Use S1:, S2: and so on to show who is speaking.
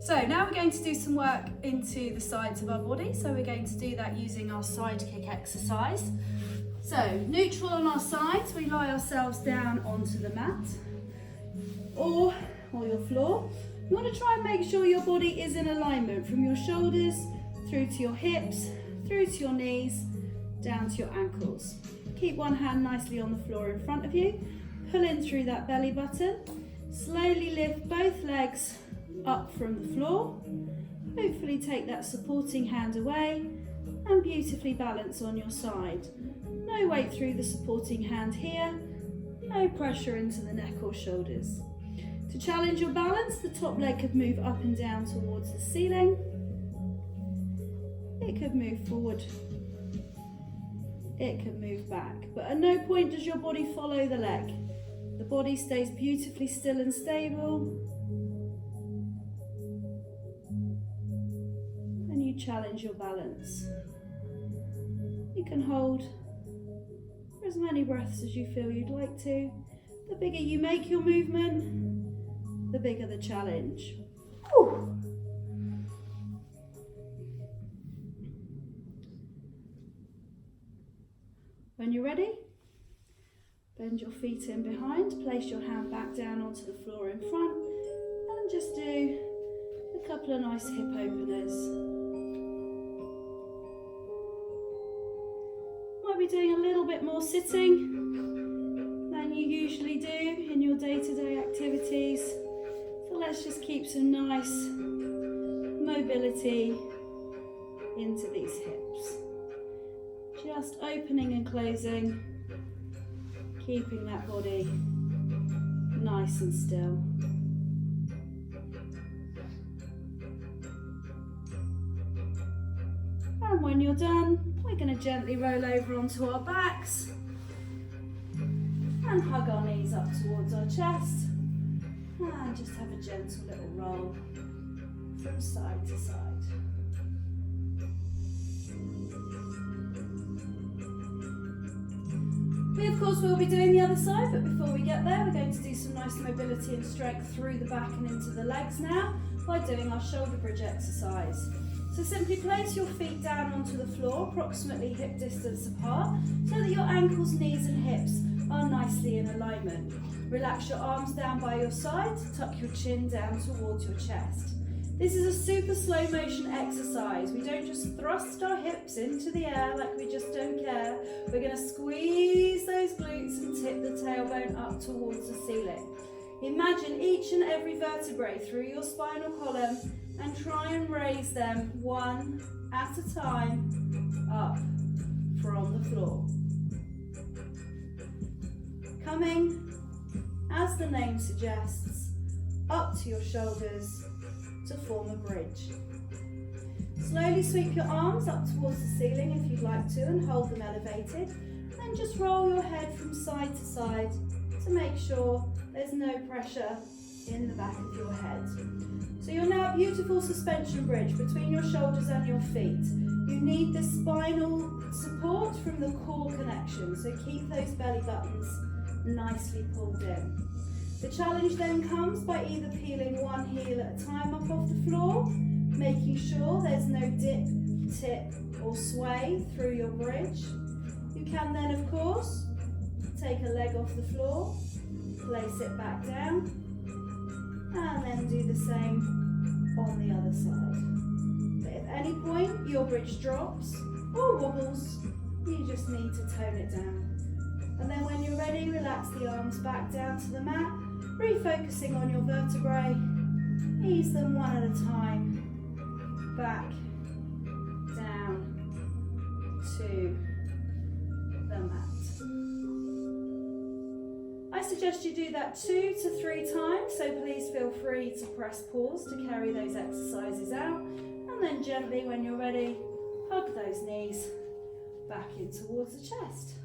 S1: So now we're going to do some work into the sides of our body. So we're going to do that using our side kick exercise. So neutral on our sides, we lie ourselves down onto the mat or your floor. You want to try and make sure your body is in alignment from your shoulders through to your hips, through to your knees, down to your ankles. Keep one hand nicely on the floor in front of you. Pull in through that belly button. Slowly lift both legs up from the floor. Hopefully take that supporting hand away and beautifully balance on your side. No weight through the supporting hand here. No pressure into the neck or shoulders. To challenge your balance, the top leg could move up and down towards the ceiling. It could move forward. It could move back. But at no point does your body follow the leg. The body stays beautifully still and stable. And you challenge your balance. You can hold for as many breaths as you feel you'd like to. The bigger you make your movement, the bigger the challenge. Whew. When you're ready, bend your feet in behind, place your hand back down onto the floor in front, and just do a couple of nice hip openers. Might be doing a little bit more sitting than you usually do in your day-to-day activities. So let's just keep some nice mobility into these hips. Just opening and closing, keeping that body nice and still. And when you're done, we're going to gently roll over onto our backs and hug our knees up towards our chest. And just have a gentle little roll from side to side. We of course will be doing the other side, but before we get there, we're going to do some nice mobility and strength through the back and into the legs now by doing our shoulder bridge exercise. So simply place your feet down onto the floor, approximately hip distance apart, so that your ankles, knees and hips are nicely in alignment. Relax your arms down by your sides, tuck your chin down towards your chest. This is a super slow motion exercise. We don't just thrust our hips into the air like we just don't care. We're going to squeeze those glutes and tip the tailbone up towards the ceiling. Imagine each and every vertebrae through your spinal column and try and raise them one at a time up from the floor. Coming, as the name suggests, up to your shoulders to form a bridge. Slowly sweep your arms up towards the ceiling if you'd like to and hold them elevated. Then just roll your head from side to side to make sure there's no pressure in the back of your head. So you're now a beautiful suspension bridge between your shoulders and your feet. You need this spinal support from the core connection, so keep those belly buttons nicely pulled in. The challenge then comes by either peeling one heel at a time up off the floor, making sure there's no dip, tip or sway through your bridge. You can then of course take a leg off the floor, place it back down, and then do the same on the other side. But if at any point your bridge drops or wobbles, you just need to tone it down. And then when you're ready, relax the arms back down to the mat, refocusing on your vertebrae. Ease them one at a time, back, down to the mat. I suggest you do that 2 to 3 times, so please feel free to press pause to carry those exercises out. And then gently, when you're ready, hug those knees back in towards the chest.